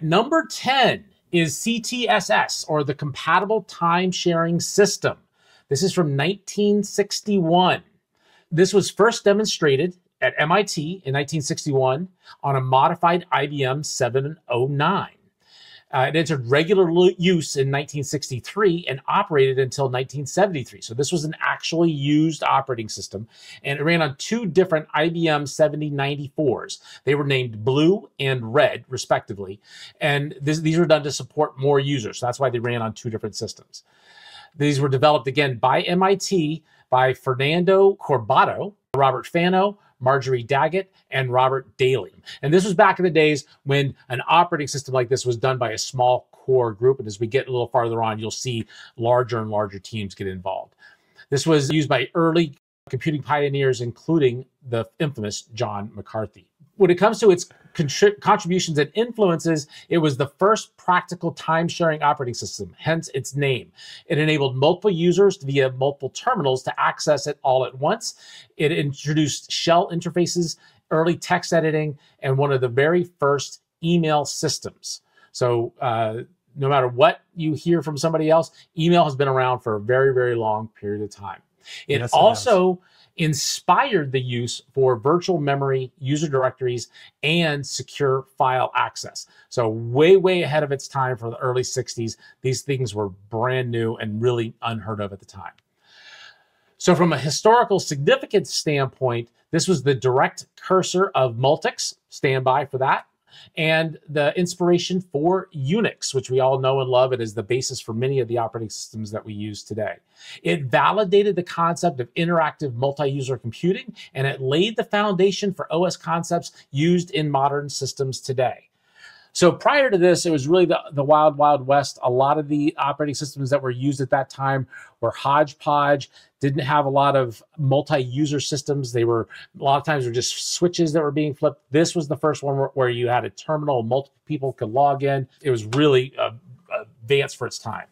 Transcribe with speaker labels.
Speaker 1: Number 10 is CTSS, or the Compatible Time Sharing System. This is from 1961. This was first demonstrated at MIT in 1961 on a modified IBM 709. It entered regular use in 1963 and operated until 1973. So this was an actually used operating system, and it ran on two different IBM 7094s. They were named Blue and Red, respectively, and these were done to support more users. So that's why they ran on two different systems. These were developed, again, by MIT, by Fernando Corbato, Robert Fano, Marjorie Daggett, and Robert Daly. And this was back in the days when an operating system like this was done by a small core group. And as we get a little farther on, you'll see larger and larger teams get involved. This was used by early computing pioneers, including the infamous John McCarthy. When it comes to its contributions and influences, it was the first practical time-sharing operating system, hence its name. It enabled multiple users via multiple terminals to access it all at once. It introduced shell interfaces, early text editing, and one of the very first email systems. So no matter what you hear from somebody else, email has been around for a very, very long period of time. It also inspired the use for virtual memory, user directories, and secure file access. So way, way ahead of its time for the early 60s. These things were brand new and really unheard of at the time. So from a historical significance standpoint, this was the direct cursor of Multics, stand by for that, and the inspiration for Unix, which we all know and love. It is the basis for many of the operating systems that we use today. It validated the concept of interactive multi-user computing, and it laid the foundation for OS concepts used in modern systems today. So prior to this, it was really the wild, wild west. A lot of the operating systems that were used at that time were hodgepodge, didn't have a lot of multi-user systems. They were, a lot of times, were just switches that were being flipped. This was the first one where you had a terminal, multiple people could log in. It was really advanced for its time.